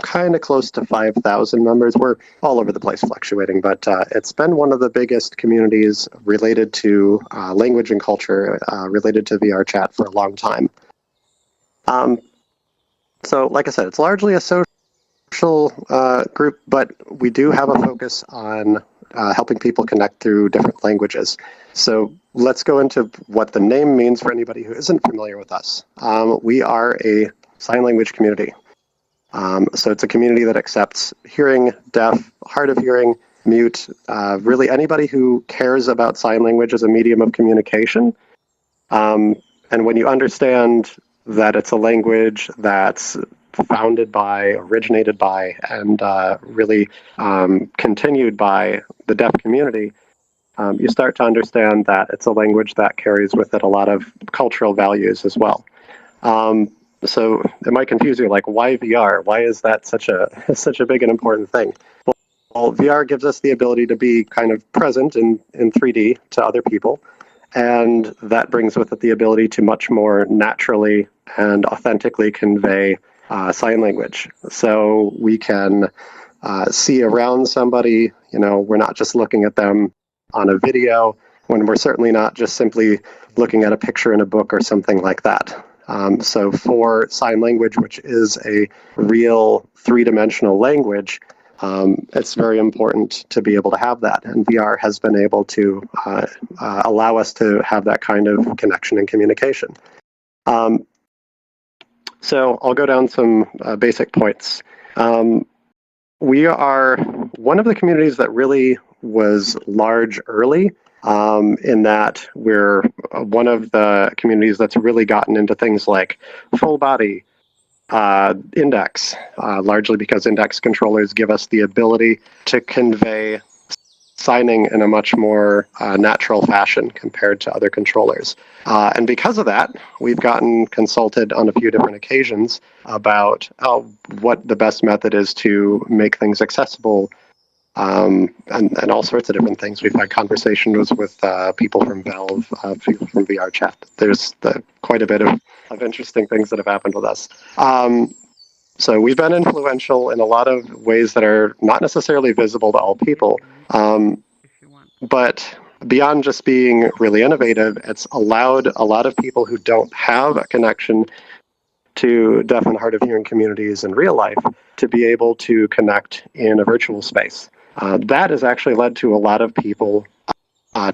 kind of close to 5,000 members. We're all over the place fluctuating, but it's been one of the biggest communities related to language and culture, related to VR chat for a long time. So like I said, it's largely a social group, but we do have a focus on helping people connect through different languages. So let's go into what the name means for anybody who isn't familiar with us. We are a sign language community. So it's a community that accepts hearing, deaf, hard of hearing, mute, really anybody who cares about sign language as a medium of communication. And when you understand that it's a language that's founded by, originated by, and really continued by the deaf community, you start to understand that it's a language that carries with it a lot of cultural values as well. So it might confuse you, like, why VR? Why is that such a big and important thing? Well, VR gives us the ability to be kind of present in 3D to other people, and that brings with it the ability to much more naturally and authentically convey sign language. So we can see around somebody, we're not just looking at them on a video, when we're certainly not just simply looking at a picture in a book or something like that. So for sign language, which is a real three-dimensional language, it's very important to be able to have that. And VR has been able to allow us to have that kind of connection and communication. So I'll go down some basic points. We are one of the communities that really was large early, in that we're one of the communities that's really gotten into things like full body, index, largely because index controllers give us the ability to convey signing in a much more natural fashion compared to other controllers. And because of that, we've gotten consulted on a few different occasions about what the best method is to make things accessible, and all sorts of different things. We've had conversations with people from Valve, people from VR Chat. There's quite a bit of interesting things that have happened with us. So we've been influential in a lot of ways that are not necessarily visible to all people. But beyond just being really innovative, it's allowed a lot of people who don't have a connection to deaf and hard of hearing communities in real life to be able to connect in a virtual space. That has actually led to a lot of people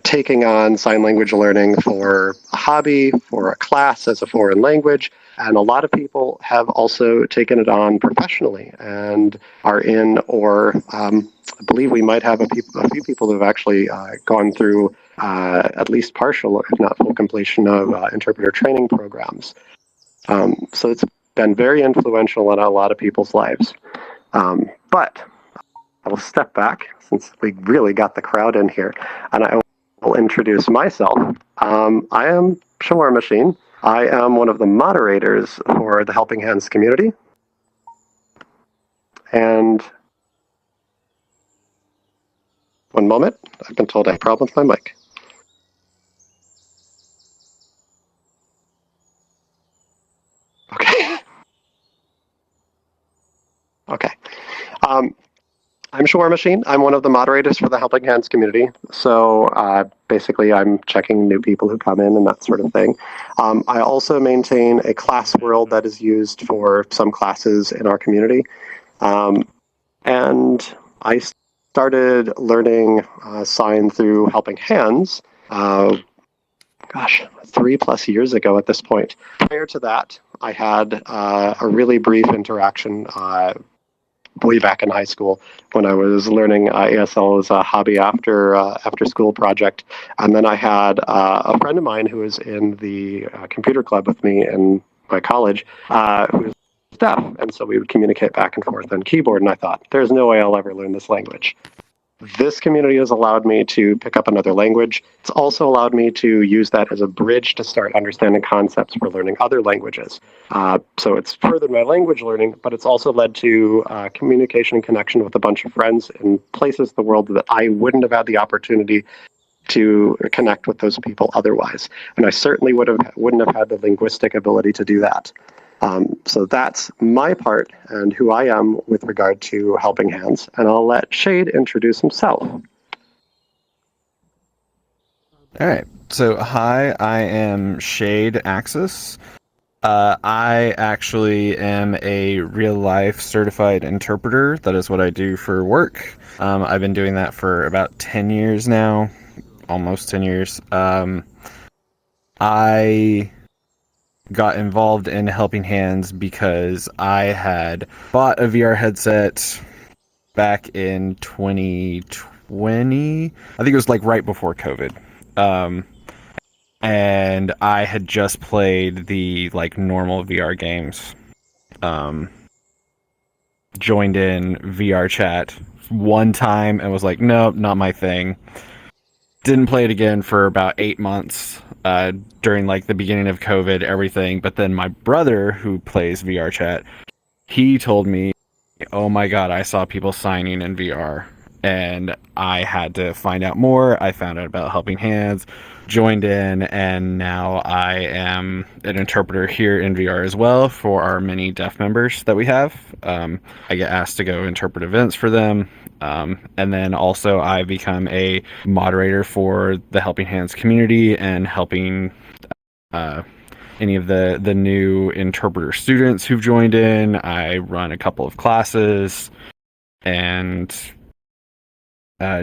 taking on sign language learning for a hobby, for a class as a foreign language, and a lot of people have also taken it on professionally and are in, or I believe we might have a few people who have actually gone through at least partial, if not full completion of interpreter training programs. So it's been very influential in a lot of people's lives. But I will step back since we really got the crowd in here, and I will introduce myself. I am ShaWarmachine. I am one of the moderators for the Helping Hands community. And one moment, I've been told I have a problem with my mic. Okay. Okay. I'm ShaWarmachine. I'm one of the moderators for the Helping Hands community. So basically, I'm checking new people who come in and that sort of thing. I also maintain a class world that is used for some classes in our community. And I started learning sign through Helping Hands, 3+ years ago at this point. Prior to that, I had a really brief interaction way back in high school when I was learning ASL as a hobby after school project. And then I had a friend of mine who was in the computer club with me in my college who was deaf. And so we would communicate back and forth on keyboard. And I thought, there's no way I'll ever learn this language. This community has allowed me to pick up another language. It's also allowed me to use that as a bridge to start understanding concepts for learning other languages. So it's furthered my language learning, but it's also led to communication and connection with a bunch of friends in places in the world that I wouldn't have had the opportunity to connect with those people otherwise. And I certainly wouldn't have had the linguistic ability to do that. So that's my part and who I am with regard to Helping Hands. And I'll let Shade introduce himself. All right. So, hi, I am ShadeAxas. I actually am a real-life certified interpreter. That is what I do for work. I've been doing that for about 10 years now, almost 10 years. I got involved in Helping Hands because I had bought a VR headset back in 2020. I think it was like right before COVID. And I had just played the like normal VR games. Joined in VR chat one time and was like, nope, not my thing. Didn't play it again for about 8 months during like the beginning of COVID, everything. But then my brother, who plays VR chat, he told me, oh my god, I saw people signing in VR. And I had to find out more. I found out about Helping Hands, joined in, and now I am an interpreter here in VR as well for our many deaf members that we have. I get asked to go interpret events for them. And then also I become a moderator for the Helping Hands community and helping any of the new interpreter students who've joined in. I run a couple of classes and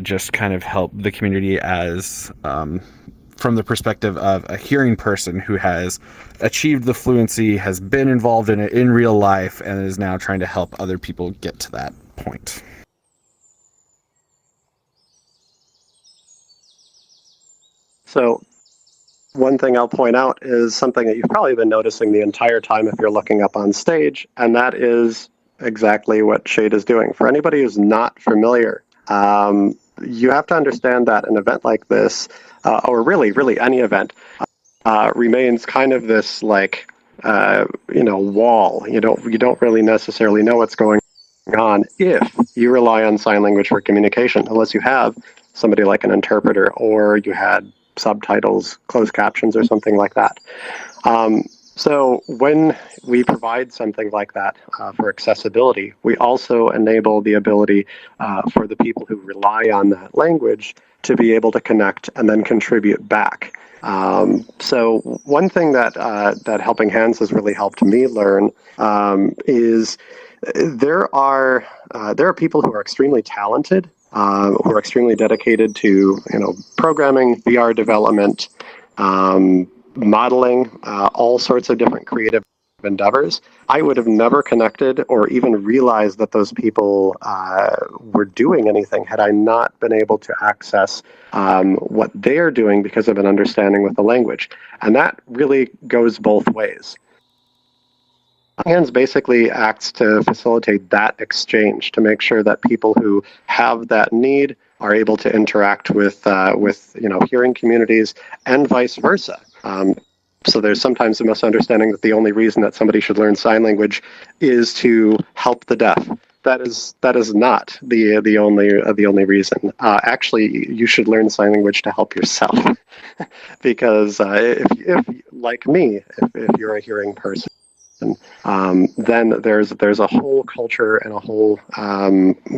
just kind of help the community as from the perspective of a hearing person who has achieved the fluency, has been involved in it in real life, and is now trying to help other people get to that point. So one thing I'll point out is something that you've probably been noticing the entire time if you're looking up on stage, and that is exactly what Shade is doing. For anybody who's not familiar, you have to understand that an event like this, or really any event, remains kind of this like wall. You don't really necessarily know what's going on if you rely on sign language for communication, unless you have somebody like an interpreter or you had subtitles, closed captions, or something like that. So when we provide something like that for accessibility, we also enable the ability for the people who rely on that language to be able to connect and then contribute back. So one thing that Helping Hands has really helped me learn is there are people who are extremely talented, who are extremely dedicated to programming, VR development, modeling, all sorts of different creative endeavors. I would have never connected or even realized that those people were doing anything had I not been able to access what they're doing because of an understanding with the language. And that really goes both ways. Hands basically acts to facilitate that exchange, to make sure that people who have that need are able to interact with hearing communities and vice versa. So there's sometimes a misunderstanding that the only reason that somebody should learn sign language is to help the deaf. That is not the only reason. Actually, you should learn sign language to help yourself, because if like me, if you're a hearing person, then there's a whole culture and a whole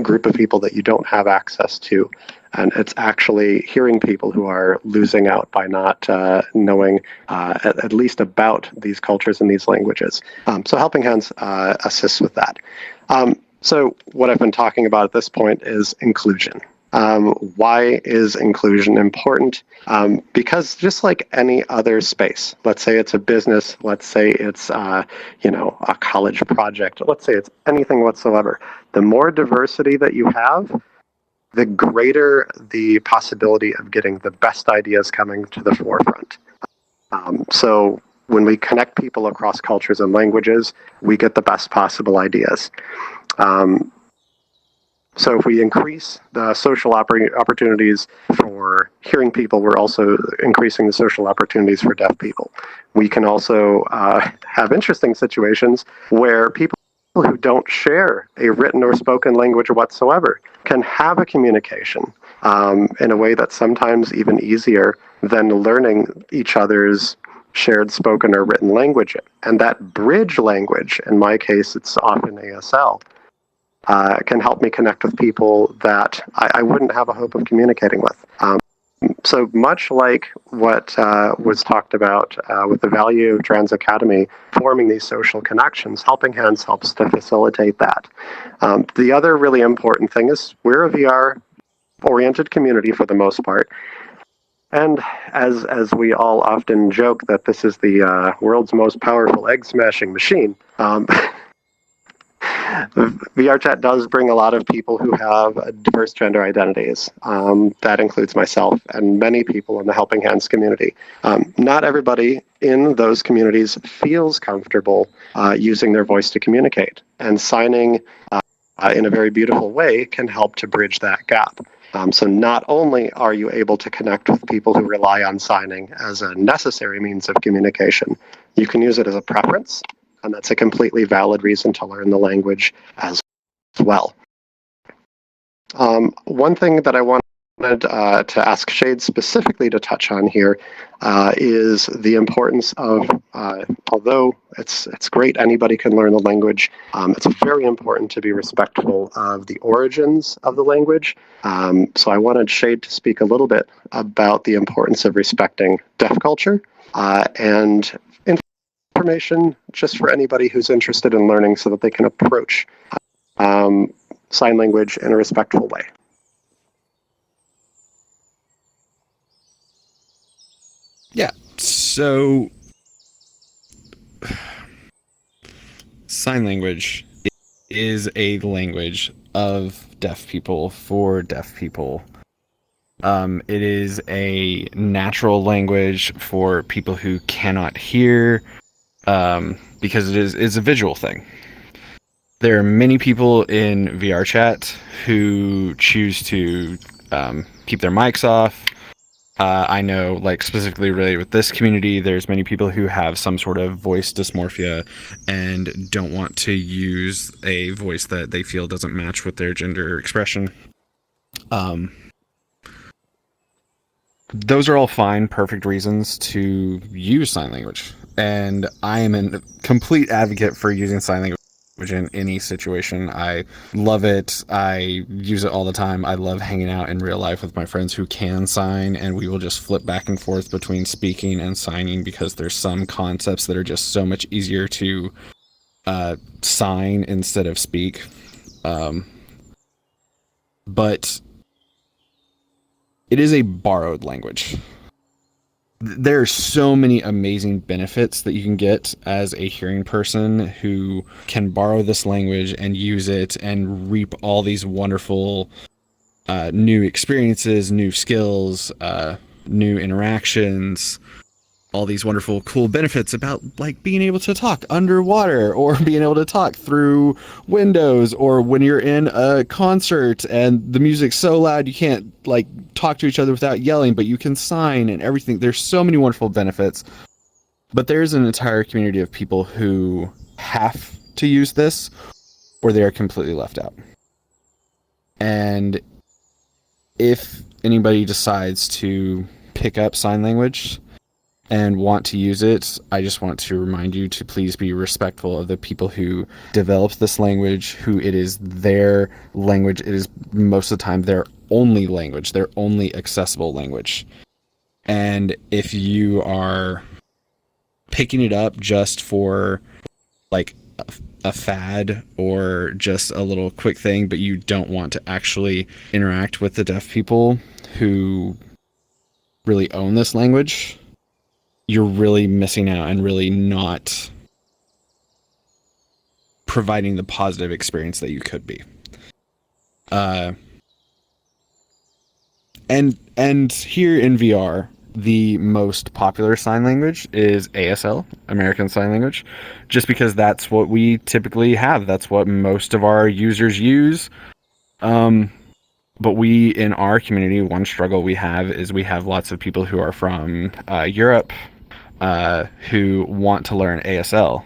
group of people that you don't have access to, and it's actually hearing people who are losing out by not knowing at least about these cultures and these languages. So Helping Hands assists with that. So what I've been talking about at this point is inclusion. Why is inclusion important? Because just like any other space, let's say it's a business, let's say it's a college project, let's say it's anything whatsoever, the more diversity that you have, the greater the possibility of getting the best ideas coming to the forefront. So when we connect people across cultures and languages, we get the best possible ideas. So if we increase the social opportunities for hearing people, we're also increasing the social opportunities for deaf people. We can also have interesting situations where people who don't share a written or spoken language whatsoever can have a communication in a way that's sometimes even easier than learning each other's shared spoken or written language. And that bridge language, in my case, it's often ASL, can help me connect with people that I wouldn't have a hope of communicating with. So much like what was talked about with the value of Trans Academy, forming these social connections, Helping Hands helps to facilitate that. The other really important thing is we're a VR-oriented community for the most part. And as we all often joke that this is the world's most powerful egg-smashing machine, VRChat does bring a lot of people who have diverse gender identities. That includes myself and many people in the Helping Hands community. Not everybody in those communities feels comfortable using their voice to communicate, and signing in a very beautiful way can help to bridge that gap. So not only are you able to connect with people who rely on signing as a necessary means of communication, you can use it as a preference, and that's a completely valid reason to learn the language as well. One thing that I wanted to ask Shade specifically to touch on here is the importance of, although it's great anybody can learn the language, it's very important to be respectful of the origins of the language. So I wanted Shade to speak a little bit about the importance of respecting deaf culture and information just for anybody who's interested in learning so that they can approach sign language in a respectful way. Yeah, so sign language is a language of deaf people for deaf people. It is a natural language for people who cannot hear, because it's a visual thing. There are many people in VRChat who choose to keep their mics off. I know, like, specifically related with this community, there's many people who have some sort of voice dysmorphia and don't want to use a voice that they feel doesn't match with their gender expression. Those are all fine, perfect reasons to use sign language. And I am a complete advocate for using sign language in any situation. I love it. I use it all the time. I love hanging out in real life with my friends who can sign, and we will just flip back and forth between speaking and signing because there's some concepts that are just so much easier to sign instead of speak. But it is a borrowed language. There are so many amazing benefits that you can get as a hearing person who can borrow this language and use it and reap all these wonderful new experiences, new skills, new interactions, all these wonderful cool benefits about, like, being able to talk underwater or being able to talk through windows, or when you're in a concert and the music's so loud you can't, like, talk to each other without yelling, but you can sign and everything. There's so many wonderful benefits, but there's an entire community of people who have to use this or they are completely left out. And if anybody decides to pick up sign language and want to use it, I just want to remind you to please be respectful of the people who developed this language, who it is their language. It is most of the time their only language, their only accessible language. And if you are picking it up just for, like, a fad or just a little quick thing, but you don't want to actually interact with the deaf people who really own this language, you're really missing out and really not providing the positive experience that you could be. And here in VR, the most popular sign language is ASL, American Sign Language, just because that's what we typically have. That's what most of our users use. But we, in our community, one struggle we have is we have lots of people who are from Europe who want to learn ASL.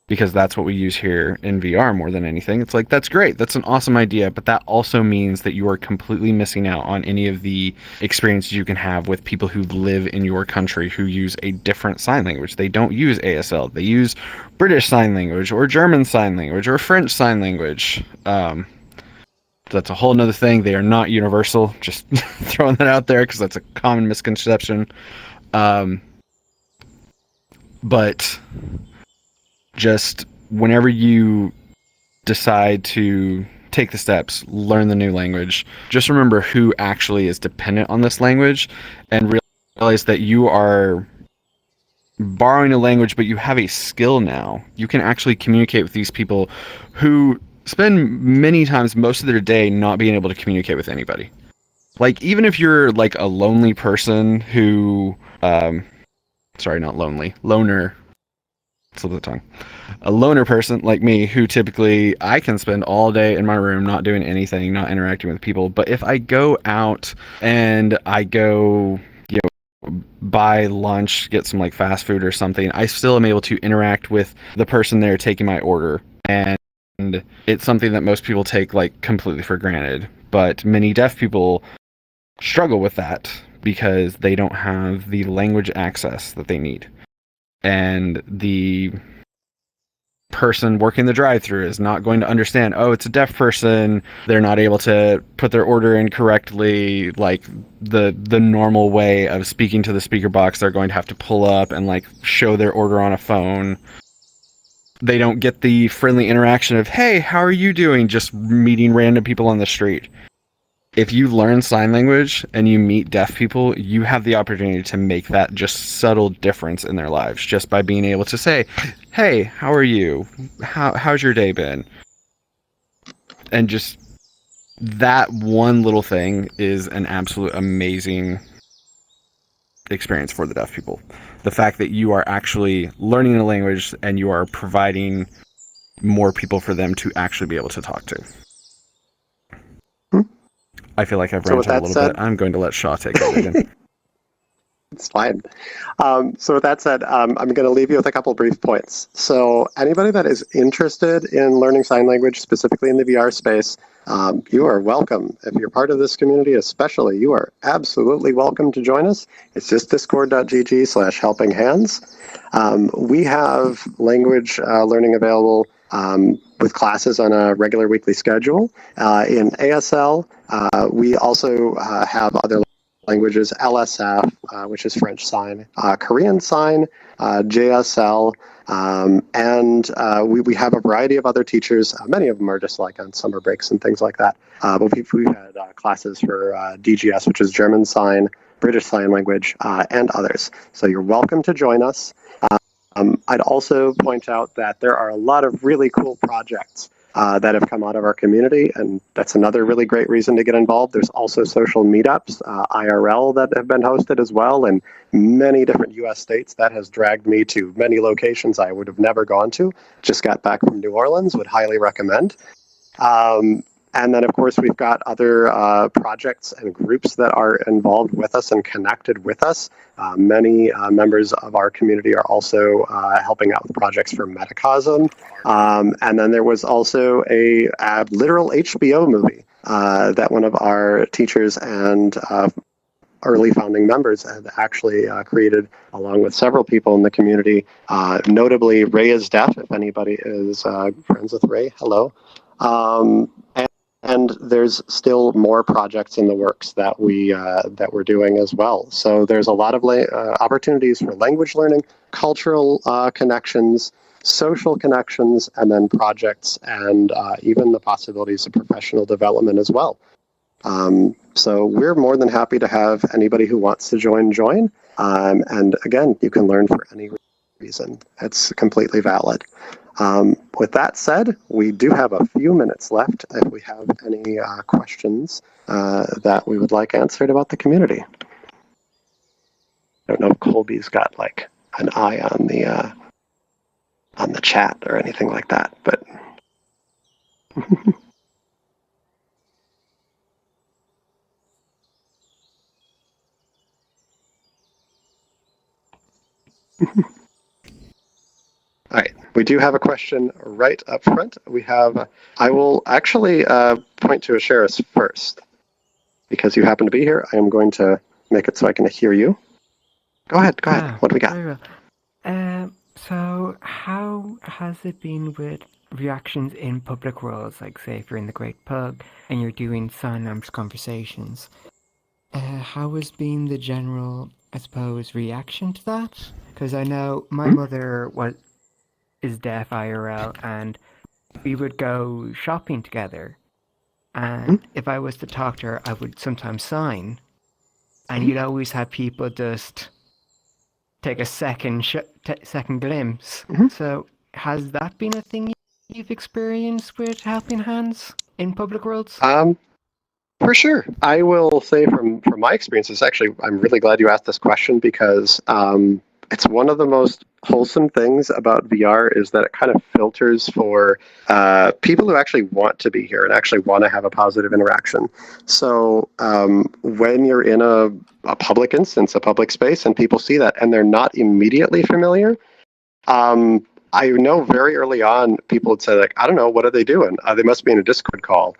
because that's what we use here in VR more than anything. It's like, that's great. That's an awesome idea. But that also means that you are completely missing out on any of the experiences you can have with people who live in your country who use a different sign language. They don't use ASL. They use British Sign Language or German Sign Language or French Sign Language. That's a whole nother thing. They are not universal. Just throwing that out there because that's a common misconception. But just whenever you decide to take the steps, learn the new language, just remember who actually is dependent on this language, and realize that you are borrowing a language, but you have a skill now. You can actually communicate with these people who spend many times most of their day not being able to communicate with anybody. Like, even if you're like a lonely person who, sorry, not lonely, loner, slip of the tongue. A loner person like me who typically I can spend all day in my room not doing anything, not interacting with people. But if I go out and I go, buy lunch, get some like fast food or something, I still am able to interact with the person there taking my order. And it's something that most people take like completely for granted. But many deaf people struggle with that because they don't have the language access that they need. And the person working the drive-thru is not going to understand, oh, it's a deaf person, they're not able to put their order in correctly, like the normal way of speaking to the speaker box. They're going to have to pull up and like show their order on a phone. They don't get the friendly interaction of, hey, how are you doing, just meeting random people on the street. If you learn sign language and you meet deaf people, you have the opportunity to make that just subtle difference in their lives just by being able to say, hey, how are you? How's your day been? And just that one little thing is an absolute amazing experience for the deaf people. The fact that you are actually learning a language and you are providing more people for them to actually be able to talk to. I feel like I've ranted a little bit. I'm going to let Shaw take over again. It's fine. So with that said, I'm going to leave you with a couple brief points. So anybody that is interested in learning sign language, specifically in the VR space, you are welcome. If you're part of this community especially, you are absolutely welcome to join us. It's just discord.gg/helpinghands. We have language learning available with classes on a regular weekly schedule. In ASL, we also have other languages, LSF, which is French Sign, Korean Sign, JSL, and we have a variety of other teachers. Many of them are just like on summer breaks and things like that. But we've had classes for DGS, which is German Sign, British Sign Language, and others. So you're welcome to join us. I'd also point out that there are a lot of really cool projects that have come out of our community, and that's another really great reason to get involved. There's also social meetups, IRL, that have been hosted as well in many different U.S. states. That has dragged me to many locations I would have never gone to. Just got back from New Orleans, would highly recommend. And then, of course, we've got other projects and groups that are involved with us and connected with us. Many members of our community are also helping out with projects for Metacosm. And then there was also a literal HBO movie that one of our teachers and early founding members had actually created along with several people in the community. Notably, Ray is deaf, if anybody is friends with Ray, hello. And there's still more projects in the works that we're doing as well. So there's a lot of opportunities for language learning, cultural connections, social connections, and then projects, and even the possibilities of professional development as well. So we're more than happy to have anybody who wants to join. And again, you can learn for any reason. It's completely valid. With that said, we do have a few minutes left if we have any questions that we would like answered about the community. I don't know if Colby's got like an eye on the chat or anything like that, but all right. we do have a question right up front. I will actually point to Asheris first. Because you happen to be here, I am going to make it so I can hear you. Go ahead. What do we got? Very well. So how has it been with reactions in public roles, like say if you're in the Great Pug and you're doing sign language conversations? How has been the general, I suppose, reaction to that? Because I know my mother is deaf IRL, and we would go shopping together. And if I was to talk to her, I would sometimes sign, and you'd always have people just take a second glimpse. So has that been a thing you've experienced with helping hands in public worlds? For sure. I will say from my experiences, actually, I'm really glad you asked this question because it's one of the most wholesome things about VR is that it kind of filters for people who actually want to be here and actually want to have a positive interaction. So when you're in a public instance, a public space, and people see that and they're not immediately familiar, I know very early on people would say, like, I don't know, what are they doing? They must be in a Discord call.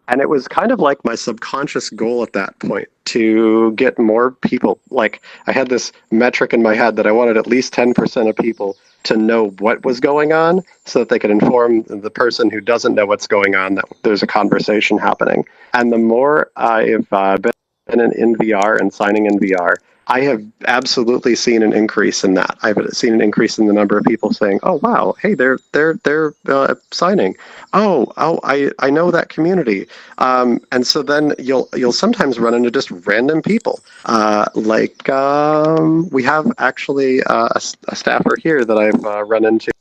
And it was kind of like my subconscious goal at that point to get more people. Like, I had this metric in my head that I wanted at least 10% of people to know what was going on so that they could inform the person who doesn't know what's going on that there's a conversation happening. And the more I've been in VR and signing in VR, I have absolutely seen an increase in that. I've seen an increase in the number of people saying, "Oh wow, hey, they're signing. I know that community." And so then you'll sometimes run into just random people. We have actually a staffer here that I've run into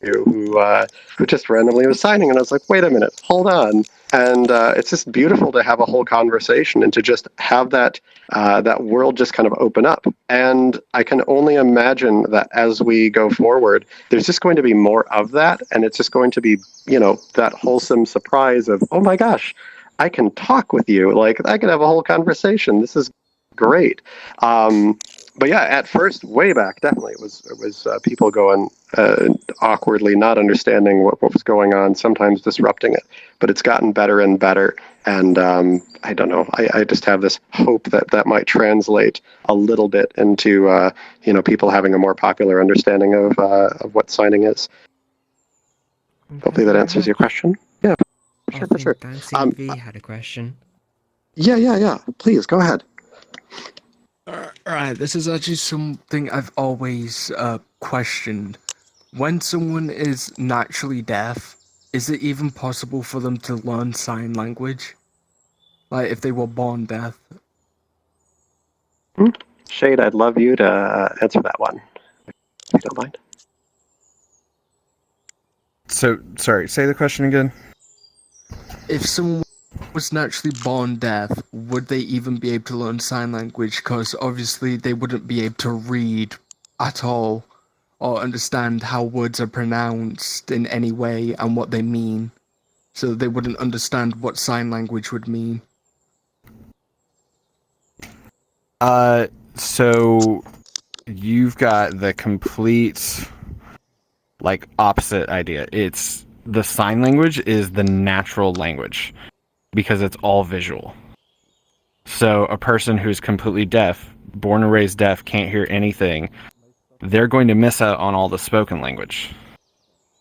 who just randomly was signing, and I was like, "Wait a minute, hold on." And it's just beautiful to have a whole conversation and to just have that world just kind of open up. And I can only imagine that as we go forward, there's just going to be more of that, and it's just going to be, that wholesome surprise of, oh my gosh, I can talk with you. Like, I can have a whole conversation. This is great. But yeah, at first, way back, definitely it was people going awkwardly, not understanding what was going on, sometimes disrupting it. But it's gotten better and better, and I don't know. I just have this hope that might translate a little bit into people having a more popular understanding of what signing is. Hopefully that answers your question. Yeah, for sure. V had a question. Yeah. Please go ahead. Alright, this is actually something I've always questioned. When someone is naturally deaf, is it even possible for them to learn sign language? Like, if they were born deaf? Shade, I'd love you to answer that one, if you don't mind. So, sorry, say the question again. If someone was naturally born deaf, would they even be able to learn sign language? Because obviously they wouldn't be able to read at all or understand how words are pronounced in any way and what they mean. So they wouldn't understand what sign language would mean. So you've got the complete, opposite idea. It's the sign language is the natural language because it's all visual. So a person who's completely deaf, born and raised deaf, can't hear anything, they're going to miss out on all the spoken language.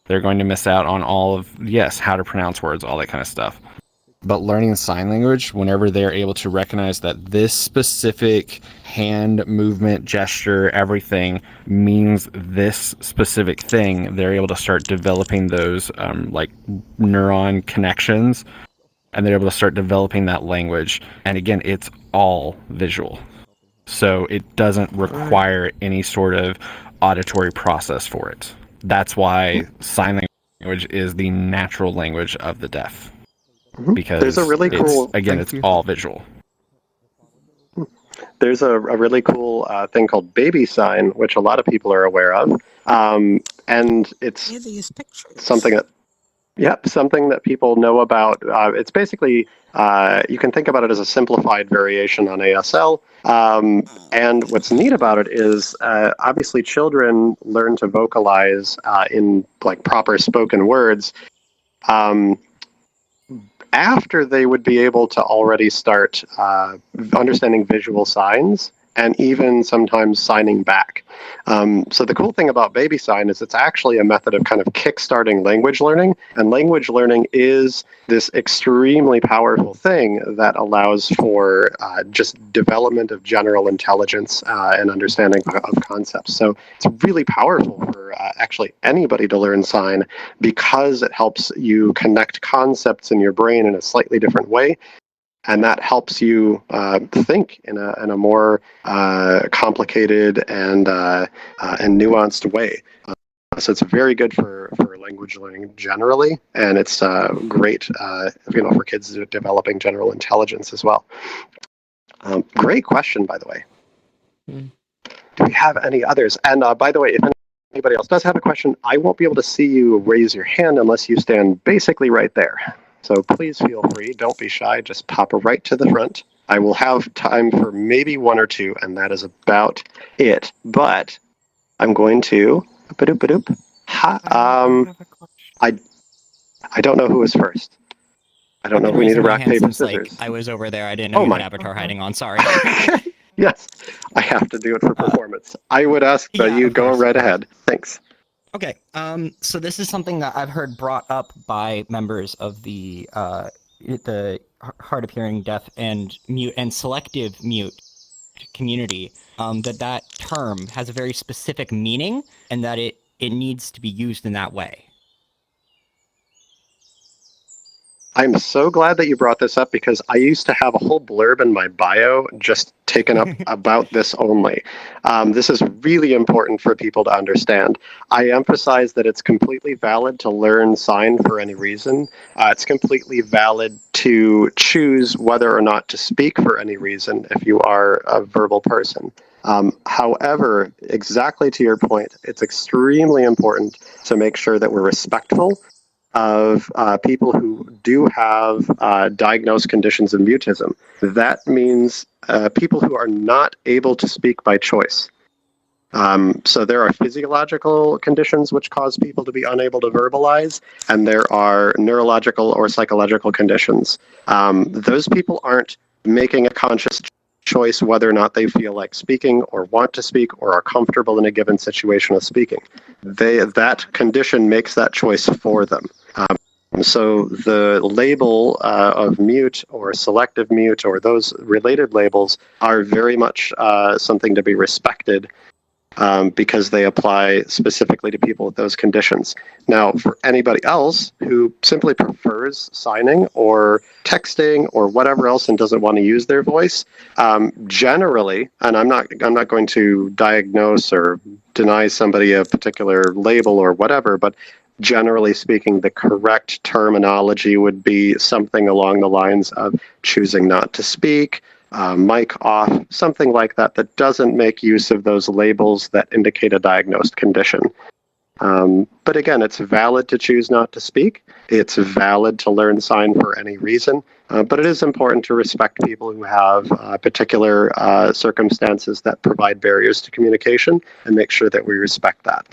They're going to miss out on all of, how to pronounce words, all that kind of stuff. But learning sign language, whenever they're able to recognize that this specific hand movement, gesture, everything means this specific thing, they're able to start developing those neuron connections, and they're able to start developing that language. And again, it's all visual. So it doesn't require any sort of auditory process for it. That's why sign language is the natural language of the deaf. Because there's a really cool, it's all visual. There's a really cool thing called baby sign, which a lot of people are aware of. And it's something that Yep, something that people know about. It's basically, you can think about it as a simplified variation on ASL. And what's neat about it is, obviously, children learn to vocalize in like proper spoken words after they would be able to already start understanding visual signs and even sometimes signing back. So the cool thing about baby sign is it's actually a method of kind of kickstarting language learning, and language learning is this extremely powerful thing that allows for just development of general intelligence and understanding of concepts. So it's really powerful for actually anybody to learn sign because it helps you connect concepts in your brain in a slightly different way. And that helps you think in a more complicated and nuanced way. So it's very good for language learning generally, and it's great, for kids developing general intelligence as well. Great question, by the way. Do we have any others? And by the way, if anybody else does have a question, I won't be able to see you raise your hand unless you stand basically right there. So please feel free. Don't be shy. Just pop right to the front. I will have time for maybe one or two, and that is about it. But I'm going to... I don't know who is first. I don't know if we need a rock, paper, scissors. I was over there. I didn't know you had Avatar hiding on. Sorry. Yes, I have to do it for performance. I would ask that you go right ahead. Thanks. Okay, so this is something that I've heard brought up by members of the hard of hearing, deaf, and mute and selective mute community, that term has a very specific meaning and that it needs to be used in that way. I'm so glad that you brought this up because I used to have a whole blurb in my bio just taken up about this only. This is really important for people to understand. I emphasize that it's completely valid to learn sign for any reason. It's completely valid to choose whether or not to speak for any reason if you are a verbal person. However, exactly to your point, it's extremely important to make sure that we're respectful of people who do have diagnosed conditions of mutism. That means people who are not able to speak by choice. So there are physiological conditions which cause people to be unable to verbalize, and there are neurological or psychological conditions. Those people aren't making a conscious choice whether or not they feel like speaking or want to speak or are comfortable in a given situation of speaking. That condition makes that choice for them. So the label of mute or selective mute or those related labels are very much something to be respected because they apply specifically to people with those conditions. Now, for anybody else who simply prefers signing or texting or whatever else and doesn't want to use their voice, generally, and I'm not going to diagnose or deny somebody a particular label or whatever, but generally speaking, the correct terminology would be something along the lines of choosing not to speak, mic off, something like that, that doesn't make use of those labels that indicate a diagnosed condition. But again, it's valid to choose not to speak. It's valid to learn sign for any reason. But it is important to respect people who have particular circumstances that provide barriers to communication and make sure that we respect that.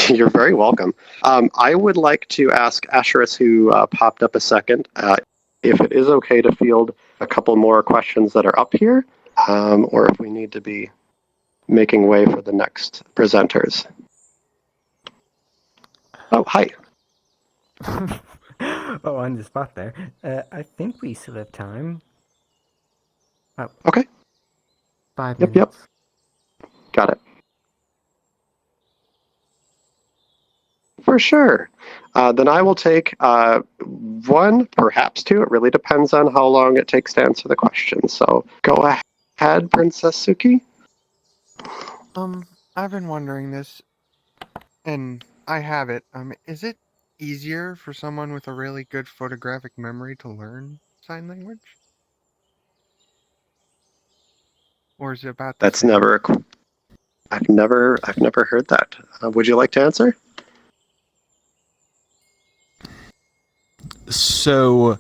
You're very welcome. I would like to ask Asheris, who popped up a second, if it is okay to field a couple more questions that are up here, or if we need to be making way for the next presenters. Oh, hi. Oh, on the spot there. I think we still have time. Oh. Okay. 5 minutes. Yep. Got it. For sure. Then I will take one, perhaps two. It really depends on how long it takes to answer the question. So go ahead, Princess Suki. I've been wondering this, and I have it. Is it easier for someone with a really good photographic memory to learn sign language? Or is it about the That's same? I've never heard that. Would you like to answer? So,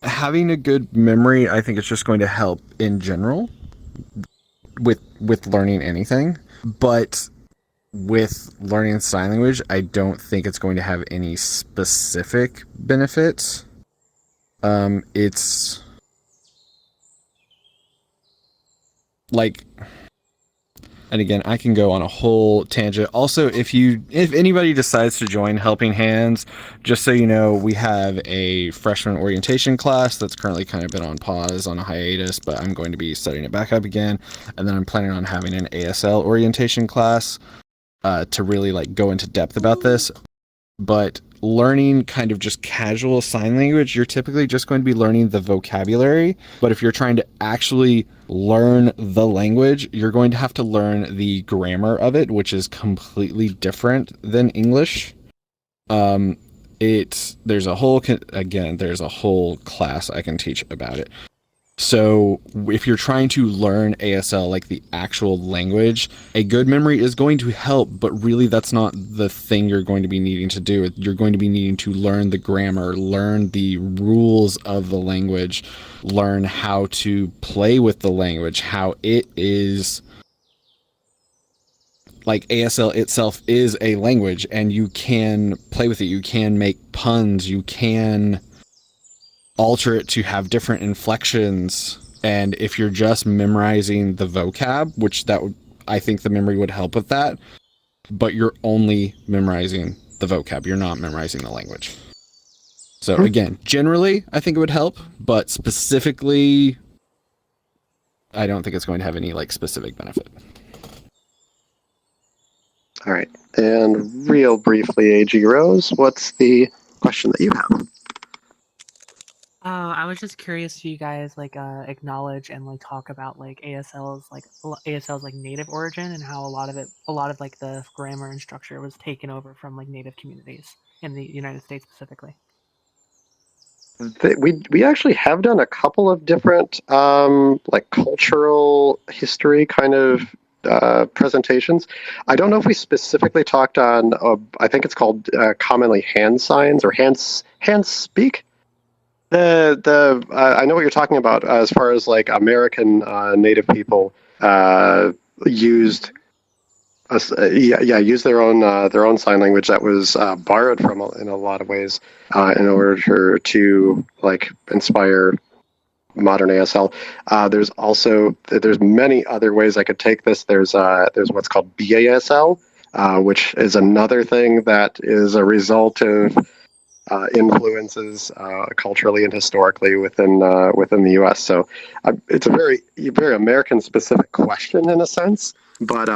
having a good memory, I think it's just going to help in general with learning anything. But with learning sign language, I don't think it's going to have any specific benefits. It's like, and again, I can go on a whole tangent. Also, if anybody decides to join Helping Hands, just so you know, we have a freshman orientation class that's currently kind of been on pause, on a hiatus, but I'm going to be setting it back up again. And then I'm planning on having an ASL orientation class to really like go into depth about this. But learning kind of just casual sign language, you're typically just going to be learning the vocabulary. But if you're trying to actually learn the language, you're going to have to learn the grammar of it, which is completely different than English. There's a whole class I can teach about it. So if you're trying to learn ASL, like the actual language, a good memory is going to help, but really that's not the thing you're going to be needing to do. You're going to be needing to learn the grammar, learn the rules of the language, learn how to play with the language, how it is, like ASL itself is a language and you can play with it. You can make puns, you can alter it to have different inflections. And if you're just memorizing the vocab, which I think the memory would help with that, but you're only memorizing the vocab, you're not memorizing the language. So again, generally I think it would help, but specifically I don't think it's going to have any like specific benefit. All right. And real briefly, AG Rose, what's the question that you have? I was just curious if you guys acknowledge and talk about ASL's native origin and how a lot of like the grammar and structure was taken over from like native communities in the United States specifically. We actually have done a couple of different like cultural history kind of presentations. I don't know if we specifically talked on I think it's called commonly hand signs or hands speak. I know what you're talking about as far as like American Native people used use their own sign language that was borrowed from in a lot of ways in order to like inspire modern ASL. There's many other ways I could take this. There's what's called BASL, which is another thing that is a result of influences culturally and historically within the U.S. So it's a very American specific question in a sense. But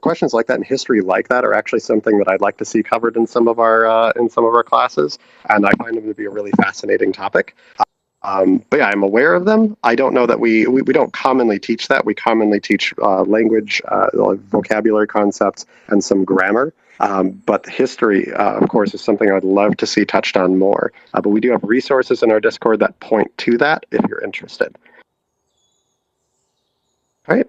questions like that in history like that are actually something that I'd like to see covered in some of our classes, and I find them to be a really fascinating topic. But yeah, I'm aware of them. I don't know that we don't commonly teach that. We commonly teach language, vocabulary concepts, and some grammar. But history, of course, is something I'd love to see touched on more. But we do have resources in our Discord that point to that if you're interested. All right.